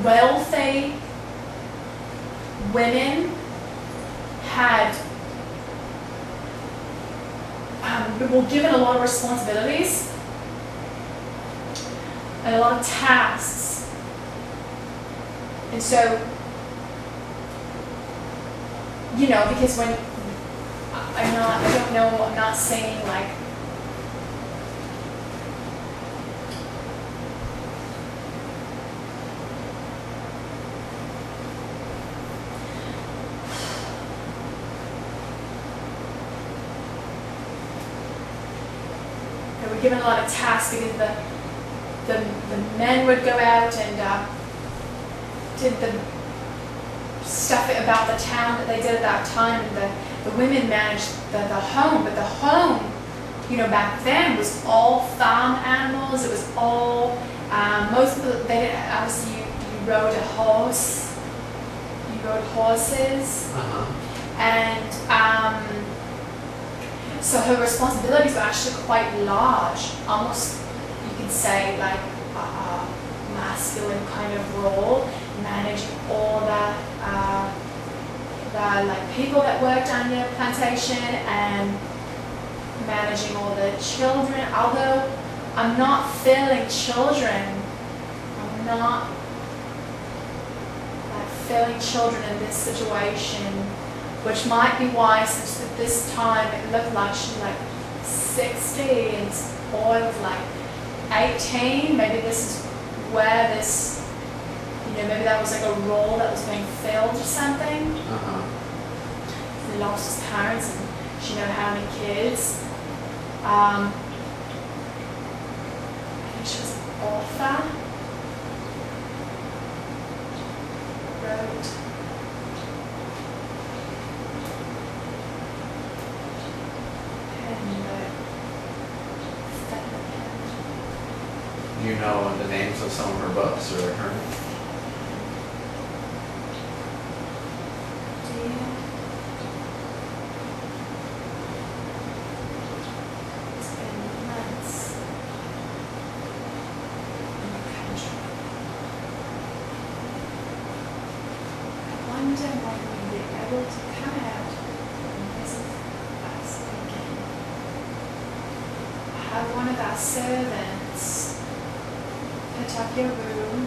wealthy women had were given a lot of responsibilities and a lot of tasks. And so, you know, because when I'm not saying like, they were given a lot of tasks because the men would go out and did the stuff about the town that they did at that time, and the women managed the home. But the home, you know, back then was all farm animals. It was all most of they didn't, obviously you rode a horse, you rode horses, and so her responsibilities were actually quite large, almost you could say like a masculine kind of role, managing all the like people that worked on your plantation and managing all the children. Although I'm not failing children, I'm not like failing children in this situation, which might be why, since at this time it looked like she was like 60 and this boy was like 18. Maybe this is where this, you know, maybe that was like a role that was being filled or something. He lost his parents and she never had any kids. I think she was an author. Wrote. Do you know the names of some of her books or her? It's been months in the country. I wonder when we'll be able to come out and visit us again. Have one of our servants put up your room.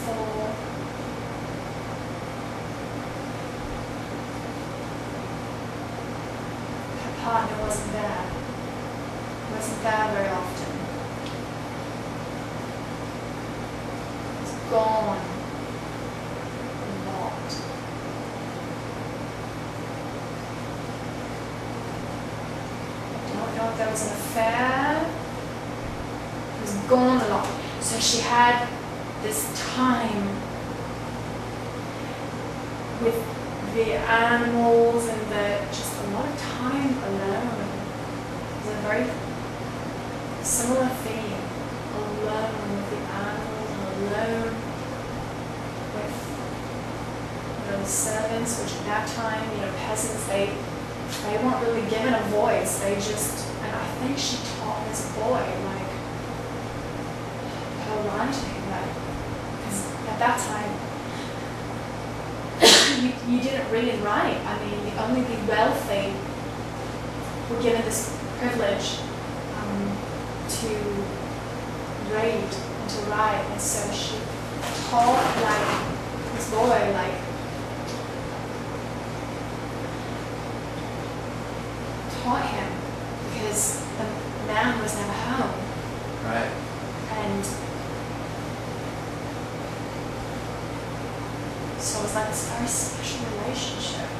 For her partner wasn't there. Wasn't there very often. Was gone a lot. Don't know if there was an affair. He was gone a lot. So she had this time with the animals and just a lot of time alone. It was a very similar theme. Alone with the animals and alone with, you know, the servants, which at that time, you know, peasants, they weren't really given a voice. They just, and I think she taught this boy, like, her writing, like, because at that time, you didn't read and write. I mean, only the wealthy were given this privilege to read and to write. And so she taught, like, this boy, like, taught him, because the man was never home. Right. And so it was like this very special relationship.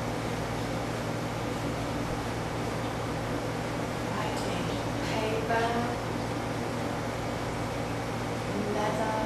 Writing, paper, leather.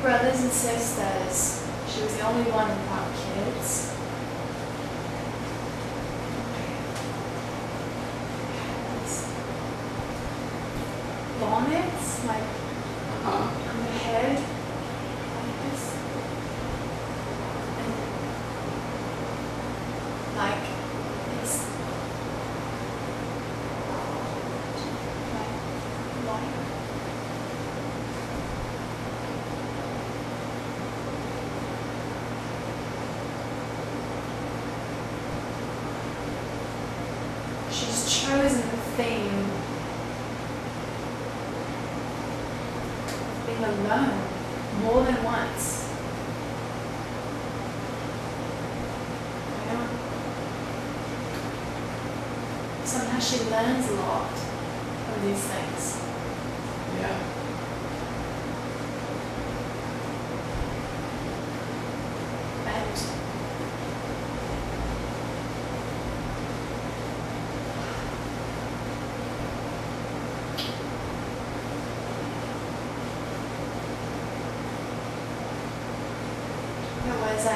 Brothers and sisters. She She was the only one without kids. Bonnets, like on the head, like this, and like this, like white. She's chosen the theme of being alone more than once. You know? Sometimes she learns a lot from these things. Yeah. And there was a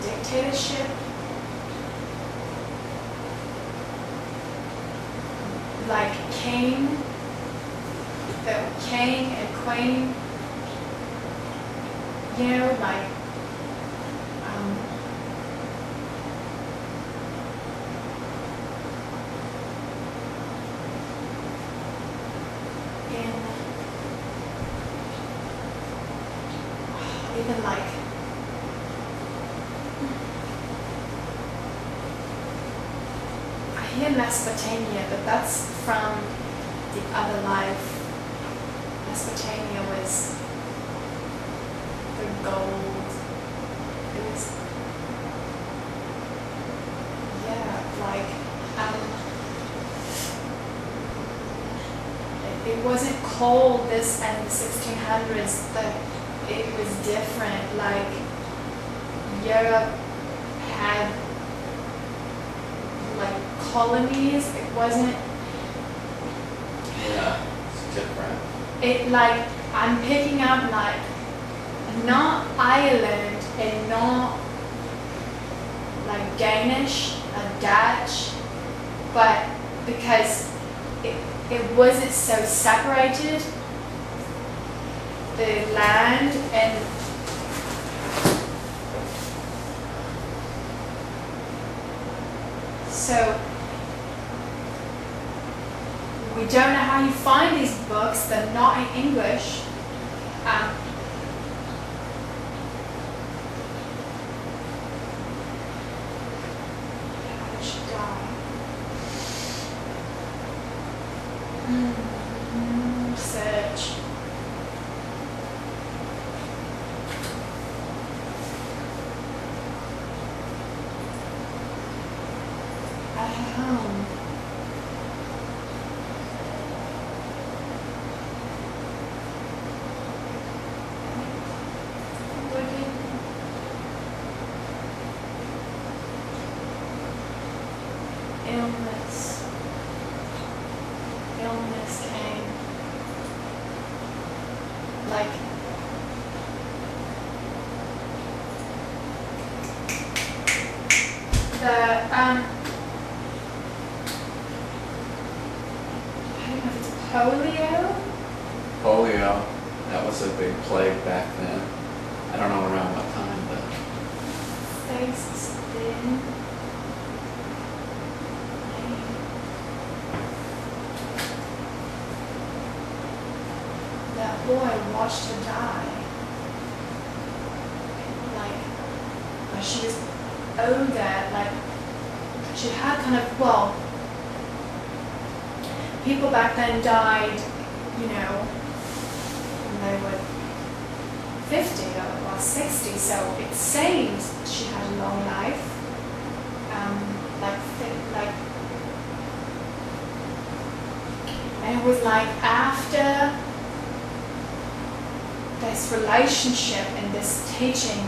dictatorship, like the king and queen, you know, like even like I hear Mesopotamia, but that's from the other life. Mesopotamia was the gold. It was, yeah, like it wasn't called this in the 1600s. It was different. Like Europe had like colonies. It wasn't. Yeah, it's different. It like I'm picking up like not Ireland and not like Danish or Dutch, but because it wasn't so separated. The land and so we don't know how you find these books. They're not in English. How did she die? Search. At home. Illness came. Like the I don't know if it's polio. Polio, that was a big plague back then. I don't know around what time, but Face is thin. That boy watched her die. Like she was older, like she had kind of, well, people back then died, you know, when they were 50 or 60, so it seems she had a long life. And it was like after this relationship and this teaching